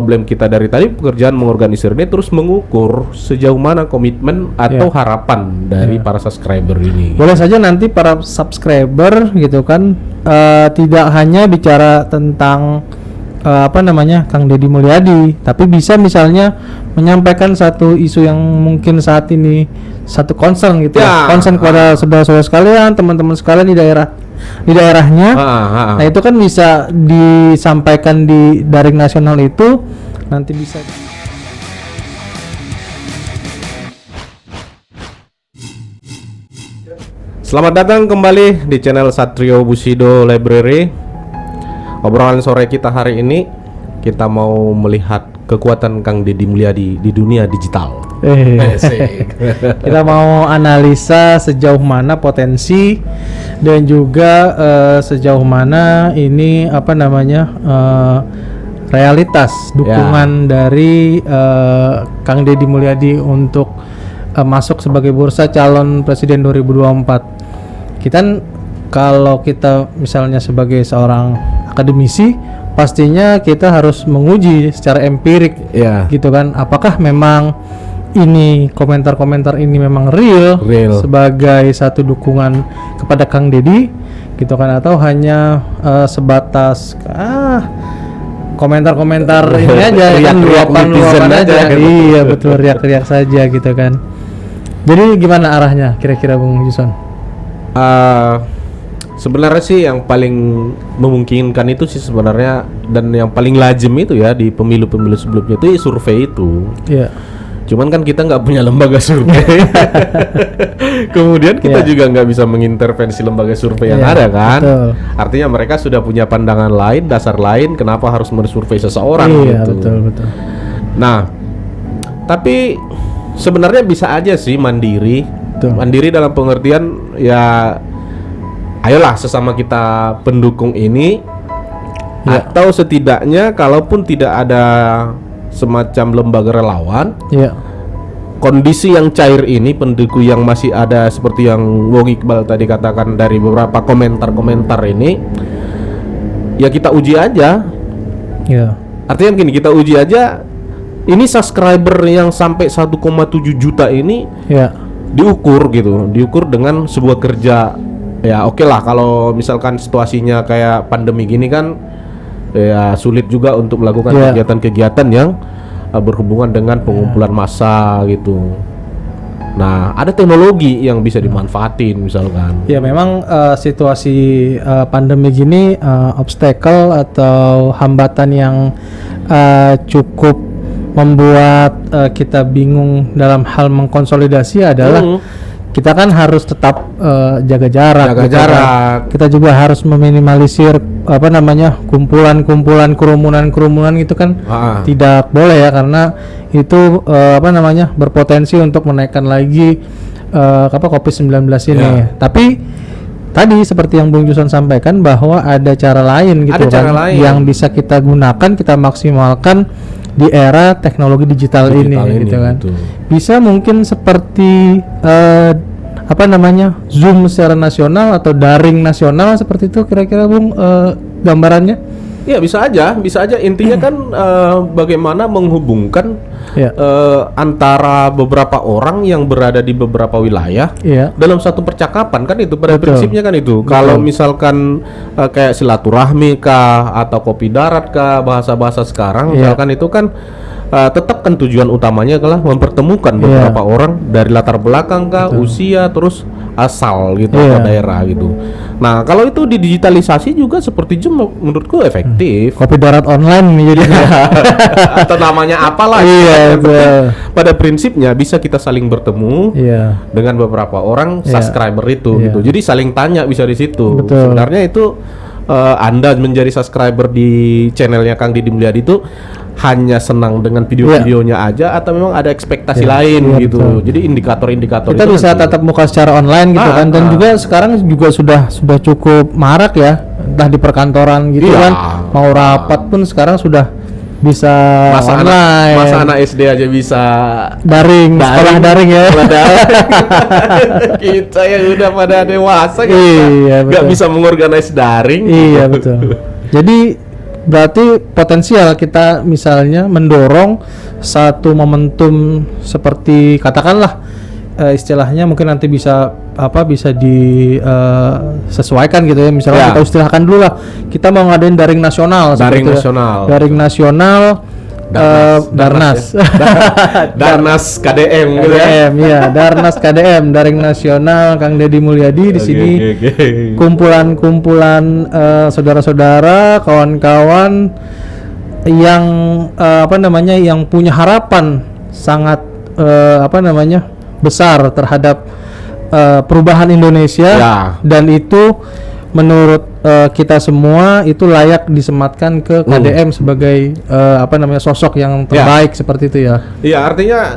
problem kita dari tadi pekerjaan mengorganisir ini terus mengukur sejauh mana komitmen atau harapan dari para subscriber ini. Boleh saja nanti para subscriber gitu kan tidak hanya bicara tentang Kang Deddy Mulyadi, tapi bisa misalnya menyampaikan satu isu yang mungkin saat ini satu concern gitu concern kepada saudara-saudara sekalian, teman-teman sekalian di daerahnya. Nah itu kan bisa disampaikan di daring nasional itu, nanti bisa. Selamat datang kembali di channel Satrio Bushido Library. Obrolan sore kita hari ini, kita mau melihat kekuatan Kang Deddy Mulyadi di dunia digital. Kita mau analisa sejauh mana potensi dan juga sejauh mana ini realitas dukungan dari Kang Deddy Mulyadi untuk masuk sebagai bursa calon presiden 2024. Kalau kita misalnya sebagai seorang akademisi, pastinya kita harus menguji secara empirik, gitu kan, apakah memang ini komentar-komentar ini memang real sebagai satu dukungan kepada Kang Deddy, gitu kan, atau hanya sebatas komentar-komentar ini aja, luapan aja. Iya betul, riak-riak saja gitu kan. Jadi gimana arahnya kira-kira Bung Yuson? Sebenarnya sih yang paling memungkinkan itu sih sebenarnya, dan yang paling lazim itu ya di pemilu-pemilu sebelumnya itu survei itu. Iya. Cuman kan kita nggak punya lembaga survei. Kemudian kita juga nggak bisa mengintervensi lembaga survei yang ada kan. Betul. Artinya mereka sudah punya pandangan lain, dasar lain, kenapa harus mensurvei seseorang gitu. Betul. Nah, tapi sebenarnya bisa aja sih mandiri. Mandiri dalam pengertian ya, ayolah sesama kita pendukung ini, atau setidaknya kalaupun tidak ada semacam lembaga relawan, kondisi yang cair ini, pendukung yang masih ada seperti yang Wong Iqbal tadi katakan dari beberapa komentar-komentar ini, ya kita uji aja. Artinya gini, kita uji aja ini subscriber yang sampai 1,7 juta ini diukur dengan sebuah kerja. Ya oke lah, kalau misalkan situasinya kayak pandemi gini kan ya sulit juga untuk melakukan kegiatan-kegiatan yang berhubungan dengan pengumpulan massa gitu. Nah, ada teknologi yang bisa dimanfaatin misalkan. Ya memang situasi pandemi gini obstacle atau hambatan yang cukup membuat kita bingung dalam hal mengkonsolidasi adalah kita kan harus tetap jaga jarak. Kita juga harus meminimalisir kumpulan kerumunan itu kan tidak boleh ya, karena itu berpotensi untuk menaikkan lagi COVID-19 ini. Tapi tadi seperti yang Bung Yuson sampaikan bahwa ada cara lain gitu yang bisa kita gunakan, kita maksimalkan di era teknologi digital ini gitu kan. Bisa mungkin seperti Zoom secara nasional atau daring nasional seperti itu kira-kira Bung gambarannya? Ya bisa aja intinya kan bagaimana menghubungkan antara beberapa orang yang berada di beberapa wilayah dalam satu percakapan kan, itu pada prinsipnya kan itu. Kalau misalkan kayak silaturahmi kah atau kopi darat kah, bahasa-bahasa sekarang misalkan itu kan tetap kan tujuan utamanya adalah mempertemukan beberapa orang dari latar belakang kah, usia, terus asal gitu atau daerah gitu. Nah, kalau itu didigitalisasi juga seperti Zoom menurutku efektif. Kopi darat online nih jadinya. Atau namanya apalah. Pada prinsipnya bisa kita saling bertemu dengan beberapa orang subscriber itu gitu. Jadi saling tanya bisa di situ. Sebenarnya itu Anda menjadi subscriber di channelnya Kang Deddy Mulyadi itu hanya senang dengan video-videonya aja atau memang ada ekspektasi lain gitu. Jadi indikator-indikator kita itu bisa tatap muka secara online gitu kan, dan juga sekarang juga sudah cukup marak ya, entah di perkantoran gitu kan, mau rapat pun sekarang sudah bisa online. Masa anak SD aja bisa sekolah daring ya. Kita yang udah pada dewasa nggak bisa mengorganize daring. Iya betul. Jadi berarti potensial kita misalnya mendorong satu momentum seperti katakanlah istilahnya mungkin nanti bisa disesuaikan gitu ya, misalnya kita istilahkan dulu lah, kita mau ngadain daring nasional Darnas Darnas KDM gitu ya. Darnas KDM, daring nasional Kang Deddy Mulyadi di sini. Kumpulan saudara-saudara, kawan-kawan yang yang punya harapan sangat besar terhadap perubahan Indonesia dan itu menurut kita semua itu layak disematkan ke KDM sebagai sosok yang terbaik seperti itu ya. Iya, artinya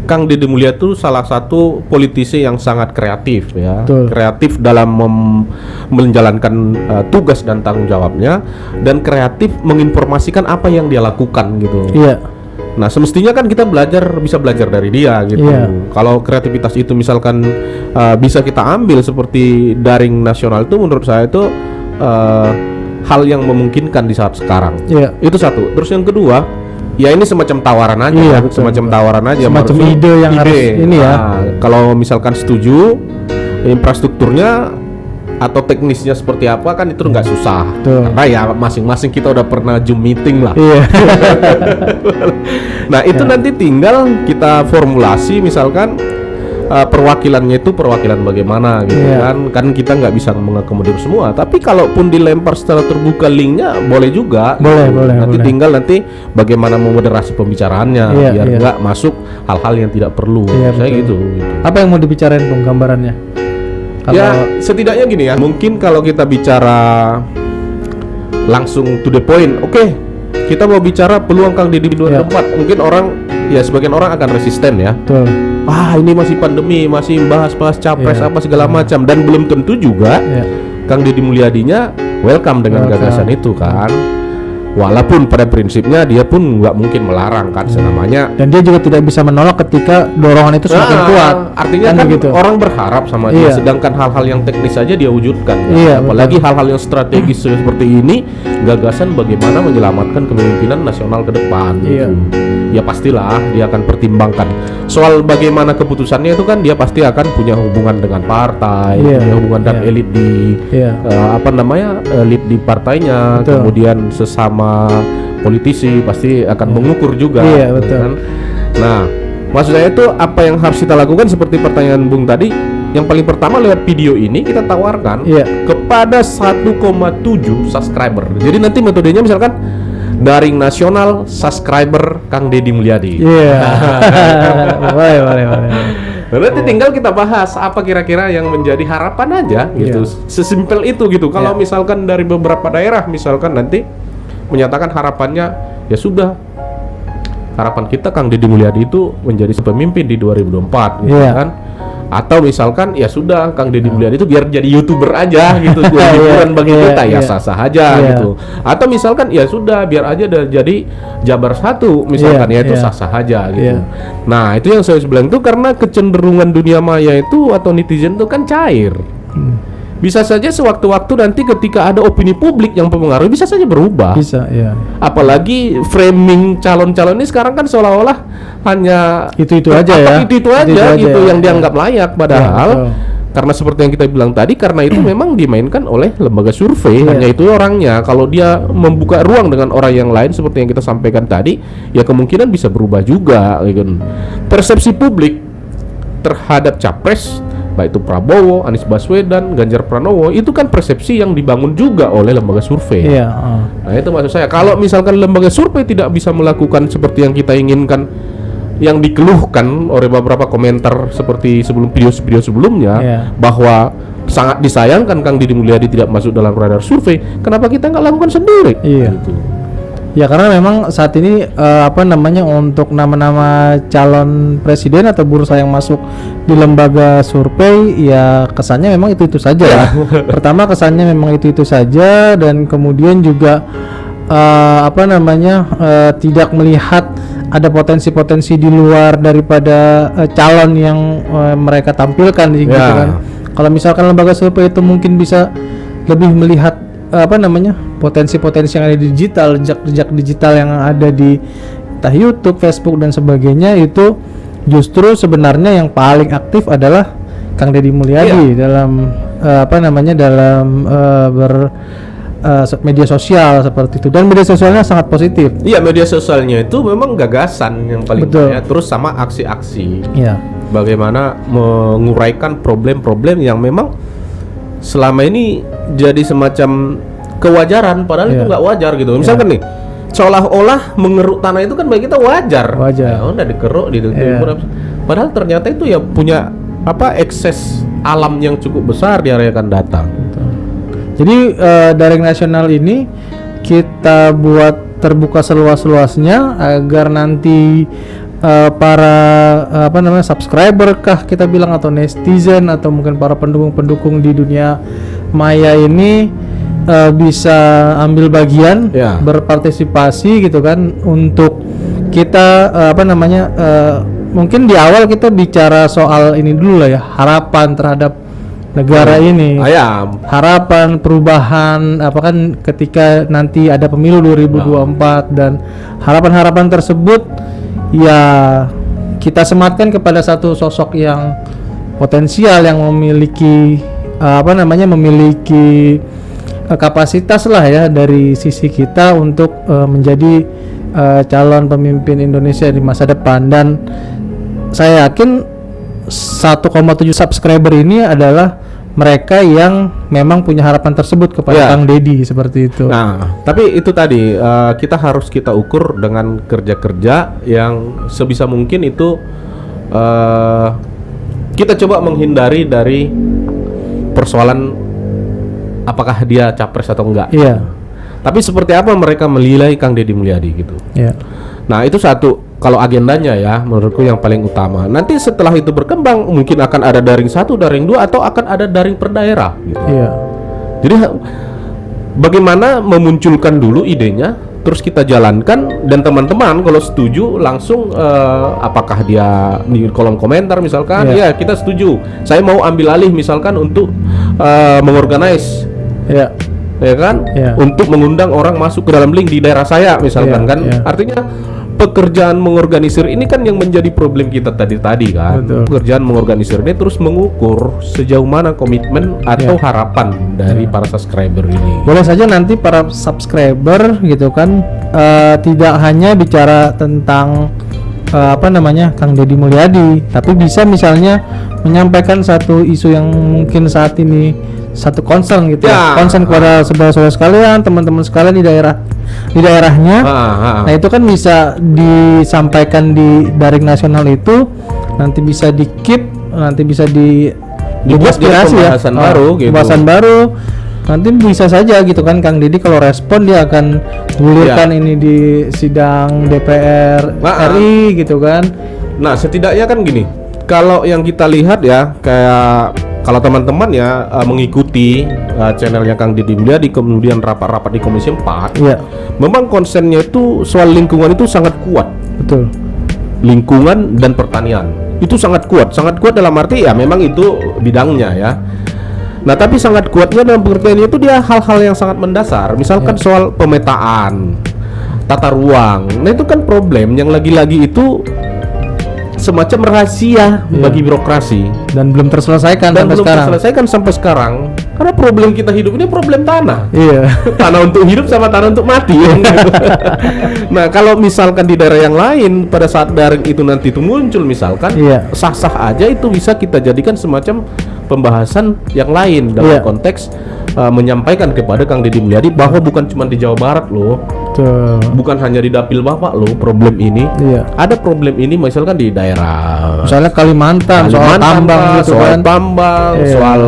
Kang Deddy Mulyadi itu salah satu politisi yang sangat kreatif ya. Betul. Kreatif dalam menjalankan tugas dan tanggung jawabnya, dan kreatif menginformasikan apa yang dia lakukan gitu. Iya. Nah, semestinya kan kita bisa belajar dari dia gitu. Kalau kreativitas itu misalkan bisa kita ambil seperti daring nasional, itu menurut saya itu hal yang memungkinkan di saat sekarang. Itu satu. Terus yang kedua, ya ini semacam tawaran aja, tawaran aja. Semacam ide yang harus ini ya. Kalau misalkan setuju, infrastrukturnya atau teknisnya seperti apa kan itu nggak susah. Karena ya masing-masing kita udah pernah Zoom meeting lah. Nah itu nanti tinggal kita formulasi, misalkan perwakilannya itu perwakilan bagaimana gitu kan kita nggak bisa mengakomodir semua, tapi kalaupun dilempar secara terbuka linknya boleh juga. Boleh. Tinggal bagaimana memoderasi pembicaraannya biar nggak masuk hal-hal yang tidak perlu. Saya gitu. Apa yang mau dibicarain Bung, gambarannya? Ya setidaknya gini ya, mungkin kalau kita bicara langsung to the point, kita mau bicara peluang Kang Deddy 2024, mungkin sebagian orang akan resisten ya. Ini masih pandemi, masih bahas capres apa segala macam, dan belum tentu juga Kang Deddy Mulyadinya welcome dengan gagasan itu kan. Walaupun pada prinsipnya dia pun nggak mungkin melarang kan senamanya. Dan dia juga tidak bisa menolak ketika dorongan itu semakin kuat. Artinya kan gitu. Orang berharap sama dia, sedangkan hal-hal yang teknis saja dia wujudkan. Apalagi hal-hal yang strategis seperti ini, gagasan bagaimana menyelamatkan kepemimpinan nasional ke depan. Gitu. Ya pastilah dia akan pertimbangkan. Soal bagaimana keputusannya itu kan dia pasti akan punya hubungan dengan partai, punya hubungan dan elit di elit di partainya, kemudian sesama politisi pasti akan mengukur juga. Kan? Nah, maksud saya itu apa yang harus kita lakukan seperti pertanyaan Bung tadi. Yang paling pertama lewat video ini kita tawarkan kepada 1,7 subscriber. Jadi nanti metodenya misalkan daring nasional subscriber Kang Deddy Mulyadi. Boleh. Nanti tinggal kita bahas apa kira-kira yang menjadi harapan aja gitu. Sesimpel itu gitu. Kalau misalkan dari beberapa daerah misalkan nanti menyatakan harapannya, ya sudah, harapan kita Kang Deddy Mulyadi itu menjadi pemimpin di 2024 gitu kan. Atau misalkan ya sudah Kang Deddy Mulyadi itu biar jadi YouTuber aja gitu, hiburan bagi kita ya sah-sah aja gitu. Atau misalkan ya sudah biar aja jadi Jabar 1 misalkan ya itu sah-sah aja gitu. Nah, itu yang saya bilang itu karena kecenderungan dunia maya itu atau netizen itu kan cair. Bisa saja sewaktu-waktu nanti ketika ada opini publik yang mempengaruhi bisa saja berubah. Apalagi framing calon-calon ini sekarang kan seolah-olah hanya itu aja gitu yang dianggap layak, padahal karena seperti yang kita bilang tadi, karena itu memang dimainkan oleh lembaga survei, hanya itu orangnya. Kalau dia membuka ruang dengan orang yang lain seperti yang kita sampaikan tadi, ya kemungkinan bisa berubah juga gitu. Persepsi publik terhadap capres baik itu Prabowo, Anies Baswedan, Ganjar Pranowo, itu kan persepsi yang dibangun juga oleh lembaga survei. Nah itu maksud saya, kalau misalkan lembaga survei tidak bisa melakukan seperti yang kita inginkan, yang dikeluhkan oleh beberapa komentar seperti video sebelumnya, bahwa sangat disayangkan Kang Deddy Mulyadi tidak masuk dalam radar survei, kenapa kita nggak lakukan sendiri? Gitu. Ya karena memang saat ini untuk nama-nama calon presiden atau bursa yang masuk di lembaga survei ya kesannya memang itu saja. Pertama kesannya memang itu saja, dan kemudian juga tidak melihat ada potensi-potensi di luar daripada calon yang mereka tampilkan gitu kan. Kalau misalkan lembaga survei itu mungkin bisa lebih melihat potensi-potensi yang ada di digital, jejak digital yang ada di entah YouTube, Facebook dan sebagainya, itu justru sebenarnya yang paling aktif adalah Kang Deddy Mulyadi dalam media sosial seperti itu, dan media sosialnya sangat positif. Iya, media sosialnya itu memang gagasan yang paling banyak, terus sama aksi-aksi. Iya. Bagaimana menguraikan problem-problem yang memang selama ini jadi semacam kewajaran, padahal itu nggak wajar gitu. Misalkan nih, seolah-olah mengeruk tanah itu kan bagi kita wajar. Ya, udah dikeruk, padahal ternyata itu ya punya ekses alam yang cukup besar di area akan datang. Jadi daring nasional ini kita buat terbuka seluas-luasnya agar nanti para subscriber kah kita bilang, atau netizen, atau mungkin para pendukung-pendukung di dunia maya ini bisa ambil bagian, berpartisipasi gitu kan, untuk kita mungkin di awal kita bicara soal ini dulu lah ya, harapan terhadap negara ini, harapan perubahan ketika nanti ada pemilu 2024, dan harapan-harapan tersebut ya kita sematkan kepada satu sosok yang potensial, yang memiliki memiliki kapasitas lah ya dari sisi kita untuk menjadi calon pemimpin Indonesia di masa depan. Dan saya yakin 1,7 subscriber ini adalah mereka yang memang punya harapan tersebut kepada Kang Deddy, seperti itu. Nah, tapi itu tadi kita ukur dengan kerja-kerja yang sebisa mungkin itu kita coba menghindari dari persoalan apakah dia capres atau enggak. Iya. Tapi seperti apa mereka menilai Kang Deddy Mulyadi gitu. Iya. Nah, itu satu. Kalau agendanya ya, menurutku yang paling utama. Nanti setelah itu berkembang, mungkin akan ada daring 1, daring 2, atau akan ada daring per daerah gitu. Iya. Jadi bagaimana memunculkan dulu idenya, terus kita jalankan, dan teman-teman kalau setuju langsung apakah dia di kolom komentar misalkan, ya kita setuju, saya mau ambil alih misalkan untuk mengorganize, ya kan, untuk mengundang orang masuk ke dalam link di daerah saya misalkan, kan. Artinya pekerjaan mengorganisir ini kan yang menjadi problem kita tadi kan. Betul. Pekerjaan mengorganisir ini terus mengukur sejauh mana komitmen atau harapan dari para subscriber ini. Boleh saja nanti para subscriber gitu kan tidak hanya bicara tentang Kang Deddy Mulyadi, tapi bisa misalnya menyampaikan satu isu yang mungkin saat ini satu concern gitu concern kepada saudara-saudara sekalian, teman-teman sekalian di daerahnya. Nah, itu kan bisa disampaikan di daring nasional itu, nanti bisa di-keep, nanti bisa dibuat pembahasan baru gitu. Pembahasan baru. Nanti bisa saja gitu kan Kang Deddy kalau respon dia akan gulirkan ini di sidang DPR RI gitu kan. Nah, setidaknya kan gini. Kalau yang kita lihat ya, kayak kalau teman-teman ya mengikuti channelnya Kang Deddy Mulyadi, kemudian rapat-rapat di Komisi 4, memang konsennya itu soal lingkungan itu sangat kuat. Betul. Lingkungan dan pertanian itu sangat kuat dalam arti ya memang itu bidangnya ya. Nah, tapi sangat kuatnya dalam pengertiannya itu dia hal-hal yang sangat mendasar, misalkan soal pemetaan, tata ruang. Nah, itu kan problem yang lagi-lagi itu semacam rahasia bagi birokrasi dan belum terselesaikan sampai sekarang. Karena problem kita hidup ini problem tanah. Tanah untuk hidup sama tanah untuk mati. Nah, kalau misalkan di daerah yang lain pada saat daring itu nanti itu muncul misalkan, sah-sah aja itu bisa kita jadikan semacam pembahasan yang lain dalam konteks menyampaikan kepada Kang Deddy Mulyadi bahwa bukan cuma di Jawa Barat loh. Bukan hanya di dapil Bapak loh problem ini. Ada problem ini misalkan di daerah misalnya Kalimantan soal tambang gitu soal tambang, soal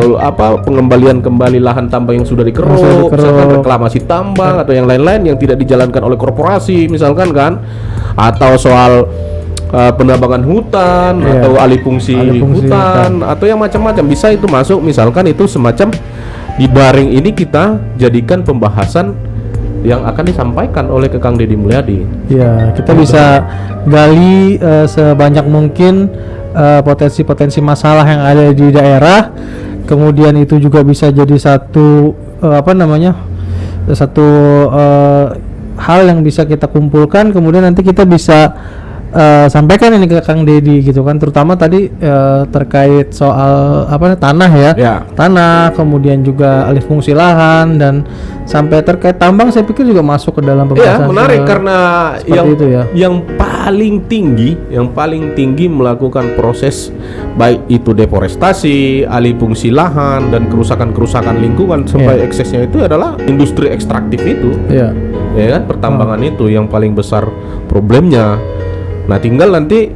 pengembalian kembali lahan tambang yang sudah dikeruk, misalkan reklamasi tambang atau yang lain-lain yang tidak dijalankan oleh korporasi misalkan kan, atau soal penambangan hutan atau alih fungsi hutan atau yang macam-macam, bisa itu masuk misalkan itu semacam di daring ini kita jadikan pembahasan yang akan disampaikan oleh Kang Deddy Mulyadi. Ya, kita bisa gali sebanyak mungkin potensi-potensi masalah yang ada di daerah. Kemudian itu juga bisa jadi satu satu hal yang bisa kita kumpulkan, kemudian nanti kita bisa sampaikan ini ke Kang Deddy gitu kan, terutama tadi terkait soal tanah ya, tanah, kemudian juga alih fungsi lahan, dan sampai terkait tambang saya pikir juga masuk ke dalam pembahasan. Menarik karena yang paling tinggi melakukan proses baik itu deforestasi, alih fungsi lahan, dan kerusakan lingkungan sampai eksesnya itu adalah industri ekstraktif itu. Ya kan, pertambangan itu yang paling besar problemnya. Nah, tinggal nanti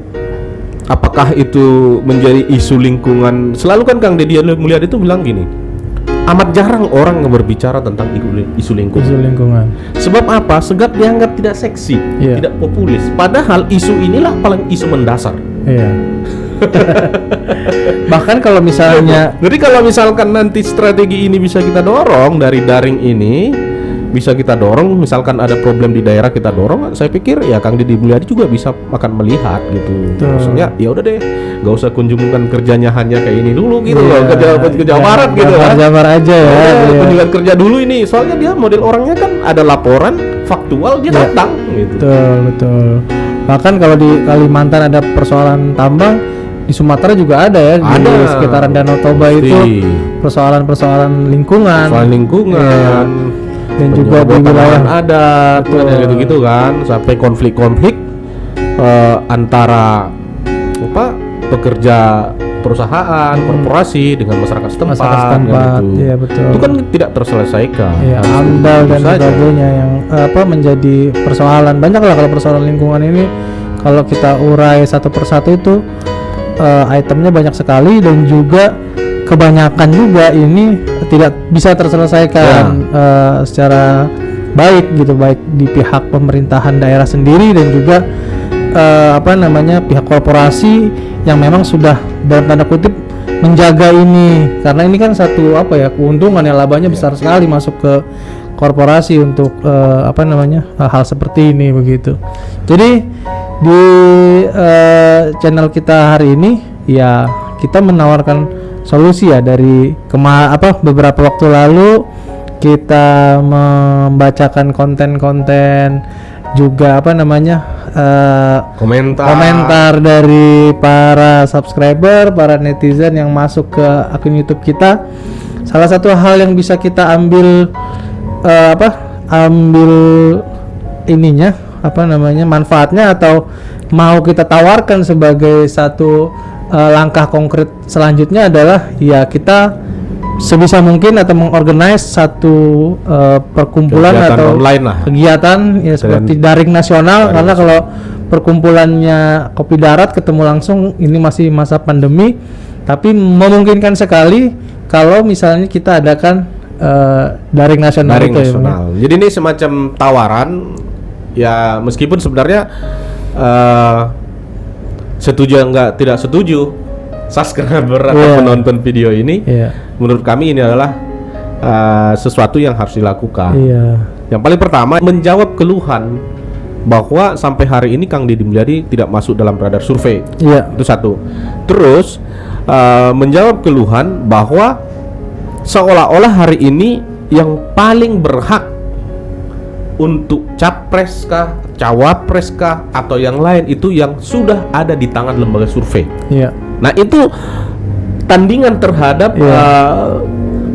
apakah itu menjadi isu lingkungan. Selalu kan Kang Deddy Mulyadi itu bilang gini, amat jarang orang berbicara tentang isu lingkungan. Sebab apa? Sebab dianggap tidak seksi, tidak populis. Padahal isu inilah paling isu mendasar. Bahkan kalau misalnya jadi kalau misalkan nanti strategi ini bisa kita dorong dari daring ini, bisa kita dorong, misalkan ada problem di daerah kita dorong, saya pikir ya Kang Deddy Mulyadi juga bisa akan melihat gitu. Maksudnya ya udah deh, gak usah kunjungan kerjanya hanya kayak ini dulu gitu loh, ke Jawa Barat gitu kan. Jabar aja ya. Kunjungan kerja dulu ini, soalnya dia model orangnya kan ada laporan faktual, dia datang gitu. Betul. Bahkan kalau di Kalimantan ada persoalan tambang, di Sumatera juga ada ya, di sekitaran Danau Toba itu persoalan lingkungan. Dan juga di wilayah adat gitu-gitu kan, sampai konflik antara pekerja perusahaan, korporasi dengan masyarakat setempat gitu. Iya, betul. Itu kan tidak terselesaikan. AMDAL dan sebagainya yang menjadi persoalan. Banyak lah kalau persoalan lingkungan ini, kalau kita urai satu persatu itu itemnya banyak sekali, dan juga kebanyakan juga ini tidak bisa terselesaikan secara baik gitu, baik di pihak pemerintahan daerah sendiri dan juga pihak korporasi yang memang sudah dalam tanda kutip menjaga ini, karena ini kan satu keuntungan yang labanya besar sekali masuk ke korporasi untuk hal seperti ini begitu. Jadi di channel kita hari ini ya kita menawarkan solusi ya, dari beberapa waktu lalu kita membacakan konten-konten juga komentar dari para subscriber, para netizen yang masuk ke akun YouTube kita. Salah satu hal yang bisa kita ambil manfaatnya atau mau kita tawarkan sebagai satu langkah konkret selanjutnya adalah ya kita sebisa mungkin atau mengorganize satu perkumpulan kegiatan atau kegiatan ya seperti daring nasional, karena kalau perkumpulannya Kopi Darat ketemu langsung ini masih masa pandemi, tapi memungkinkan sekali kalau misalnya kita adakan daring nasional. Jadi ini semacam tawaran ya, meskipun sebenarnya setuju enggak tidak setuju subscriber atau penonton video ini, menurut kami ini adalah sesuatu yang harus dilakukan. Yang paling pertama, menjawab keluhan bahwa sampai hari ini Kang Deddy Mulyadi tidak masuk dalam radar survei. Itu satu. Terus menjawab keluhan bahwa seolah-olah hari ini yang paling berhak untuk capres kah, cawapres kah, atau yang lain itu yang sudah ada di tangan lembaga survei. Nah itu tandingan terhadap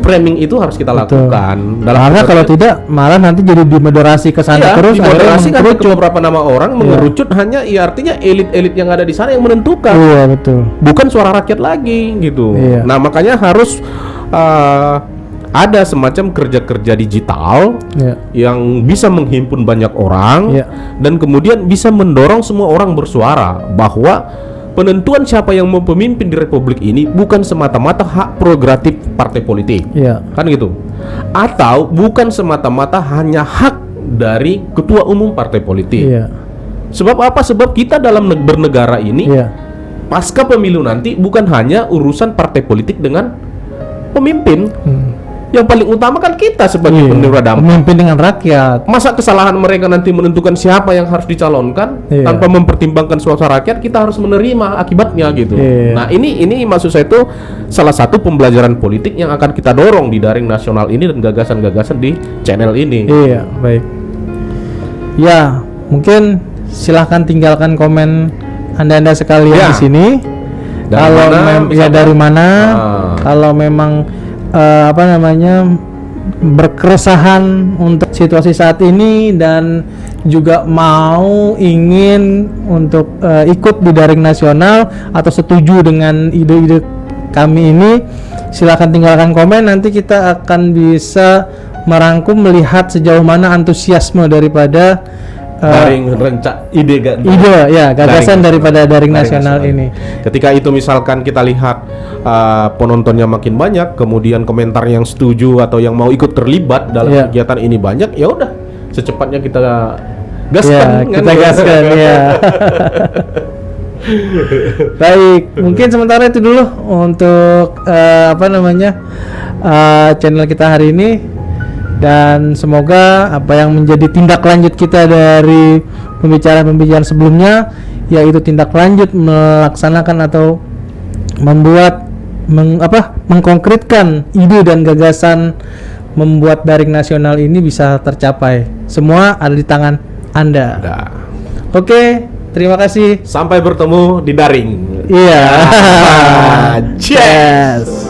framing itu harus kita lakukan. Karena kalau tidak malah nanti jadi dimoderasi ke sana terus, dimoderasi kan ke beberapa nama orang mengerucut hanya artinya elit-elit yang ada di sana yang menentukan. Bukan suara rakyat lagi gitu. Nah makanya harus ada semacam kerja-kerja digital yang bisa menghimpun banyak orang dan kemudian bisa mendorong semua orang bersuara bahwa penentuan siapa yang mau pemimpin di republik ini bukan semata-mata hak prerogatif partai politik, kan gitu, atau bukan semata-mata hanya hak dari ketua umum partai politik. Sebab apa? Sebab kita dalam bernegara ini pasca pemilu nanti bukan hanya urusan partai politik dengan pemimpin. Yang paling utama kan kita sebagai penerima dampak, pemimpin dengan rakyat. Masa kesalahan mereka nanti menentukan siapa yang harus dicalonkan tanpa mempertimbangkan suara rakyat, kita harus menerima akibatnya gitu. Nah, ini maksud saya itu salah satu pembelajaran politik yang akan kita dorong di daring nasional ini dan gagasan-gagasan di channel ini. Iya, baik. Ya, mungkin silahkan tinggalkan komen Anda sekalian di sini. Kalau dari mana? Kalau memang berkeresahan untuk situasi saat ini dan juga ingin untuk ikut di daring nasional atau setuju dengan ide-ide kami ini, silakan tinggalkan komen. Nanti kita akan bisa merangkum melihat sejauh mana antusiasme daripada gagasan daripada daring nasional ini. Ketika itu misalkan kita lihat penontonnya makin banyak, kemudian komentar yang setuju atau yang mau ikut terlibat dalam kegiatan ini banyak, ya udah secepatnya kita gaskan. Baik, mungkin sementara itu dulu untuk channel kita hari ini. Dan semoga apa yang menjadi tindak lanjut kita dari pembicaraan sebelumnya, yaitu tindak lanjut melaksanakan atau mengkonkretkan ide dan gagasan membuat daring nasional ini bisa tercapai. Semua ada di tangan Anda. Oke, terima kasih. Sampai bertemu di daring. Iya. Cheers.